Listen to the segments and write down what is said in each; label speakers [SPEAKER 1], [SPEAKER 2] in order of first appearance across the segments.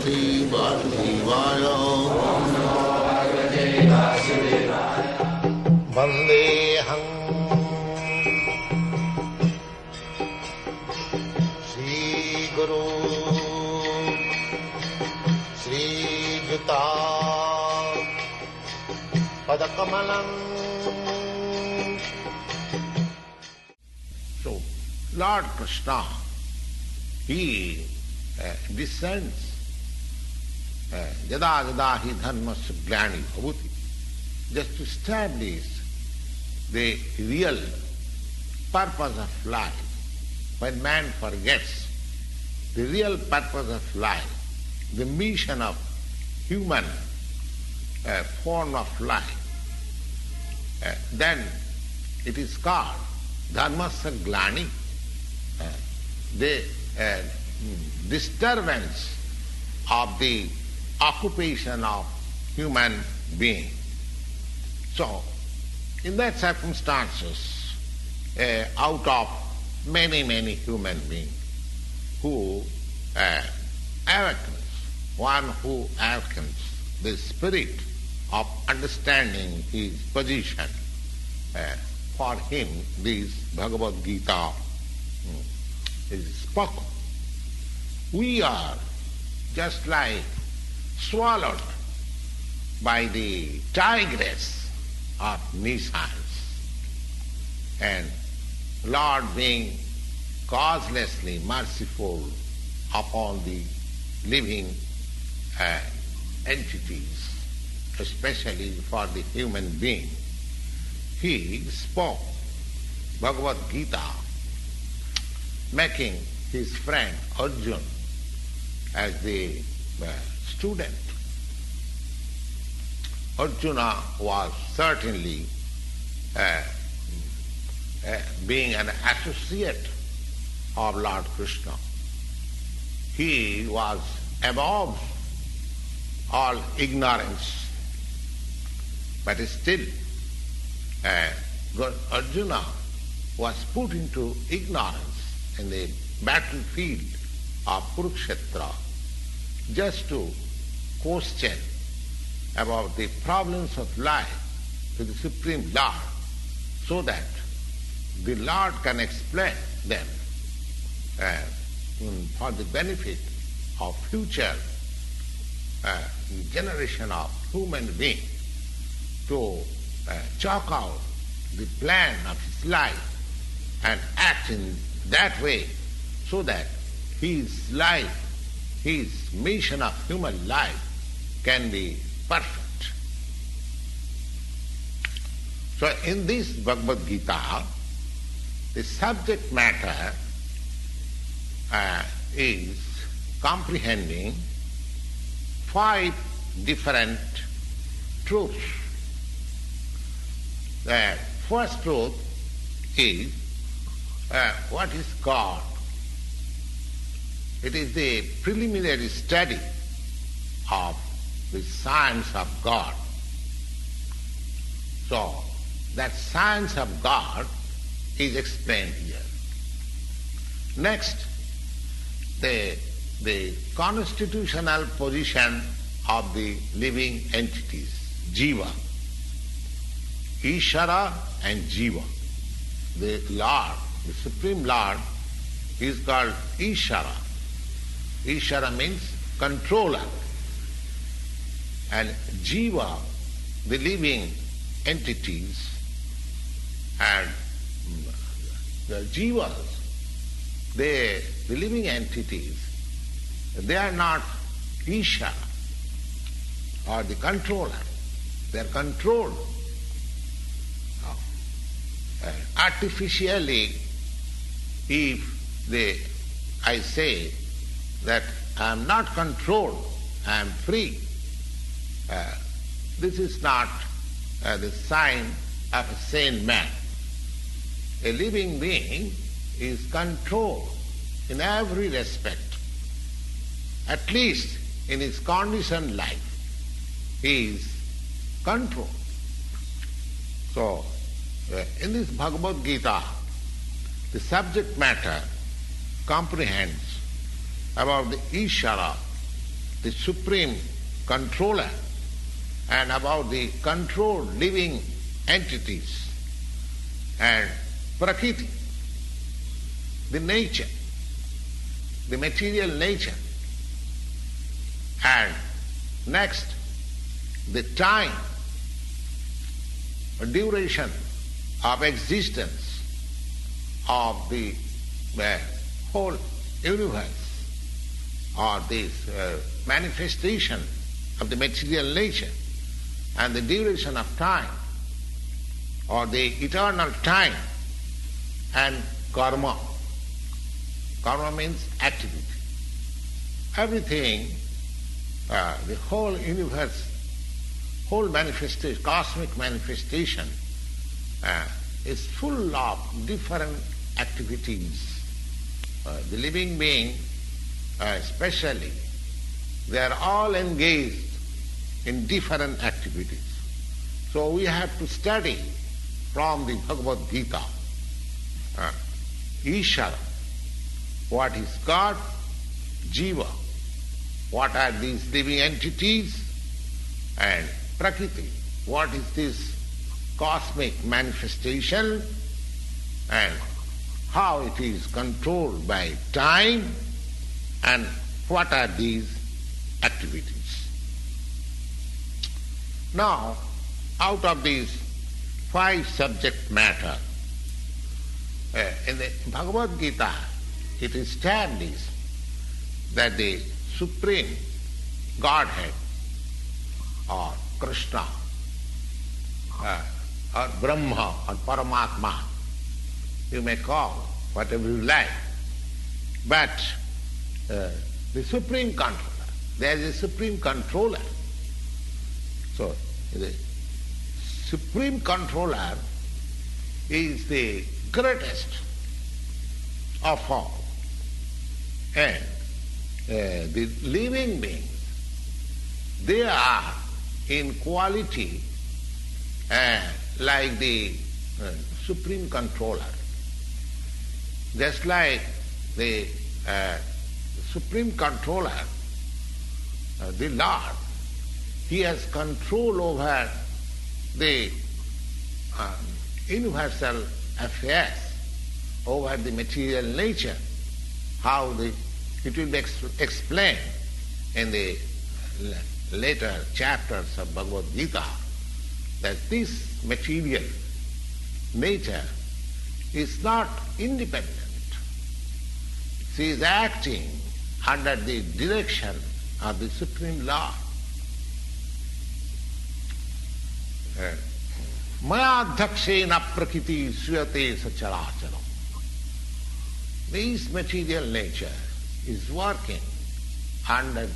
[SPEAKER 1] Bhagavate Vasudevaya. Vandeham Sri Guru Sri Juta Padakamalam. So, Lord Krishna, he descends Jada Jada Hi Dharmasya Glani Bhavuti, just to establish the real purpose of life. When man forgets the real purpose of life, the mission of human form of life, then it is called Dharmasya Glani, the disturbance of the occupation of human being. So, in that circumstances, out of many human beings who awakens, one who awakens the spirit of understanding his position, for him this Bhagavad-gita is spoken. We are just like swallowed by the tigress of nescience, and Lord being causelessly merciful upon the living entities, especially for the human being, he spoke Bhagavad-gita, making his friend Arjuna as the student. Arjuna was certainly being an associate of Lord Krishna. He was above all ignorance, but still Arjuna was put into ignorance in the battlefield of Kurukshetra just to question about the problems of life to the Supreme Lord, so that the Lord can explain them for the benefit of future generation of human beings, to chalk out the plan of his life and act in that way, so that his life, his mission of human life can be perfect. So in this Bhagavad-gita, the subject matter is comprehending 5 different truths. The first truth is what is God. It is the preliminary study of the science of God. So, that science of God is explained here. Next, the constitutional position of the living entities, Jiva. Ishara and Jiva. The Lord, the Supreme Lord, is called Ishara. Ishara means controller. And Jiva, the living entities, and the Jivas, the living entities, they are not Ishara or the controller. They are controlled artificially. If I say that I am not controlled, I am free, this is not the sign of a sane man. A living being is controlled in every respect. At least in his conditioned life, he is controlled. So, in this Bhagavad-gita, the subject matter comprehends about the Ishara the supreme controller and about the controlled living entities and Prakriti, the nature, the material nature, and next the time, duration of existence of the whole universe, or this manifestation of the material nature, and the duration of time, or the eternal time, and karma. Karma means activity. Everything, the whole universe, whole manifestation, cosmic manifestation, is full of different activities. The living being, especially, they are all engaged in different activities. So we have to study from the Bhagavad-gita, Ishara, what is God, Jiva, what are these living entities, and Prakriti, what is this cosmic manifestation, and how it is controlled by time, and what are these activities. Now, out of these 5 subject matter, in the Bhagavad-gita, it is established that the Supreme Godhead, or Krishna, or Brahma, or Paramatma, you may call whatever you like, but the Supreme Controller, there is a Supreme Controller. So, the Supreme Controller is the greatest of all. And the living beings, they are in quality like the Supreme Controller. Just like the Supreme Controller, the Lord, He has control over the universal affairs, over the material nature, how it will be explained in the later chapters of Bhagavad-gita, that this material nature is not independent. She is acting under the direction of the Supreme Lord. Maya dhakshena prakriti suyate sacharacharam. This material nature is working under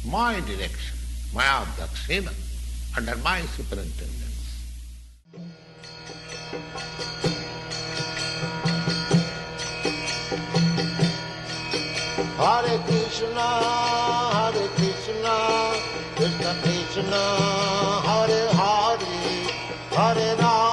[SPEAKER 1] my direction, Maya dhakshena, under my superintendence.
[SPEAKER 2] Hare Krishna, Krishna Krishna, Hare Hare, Hare Rama.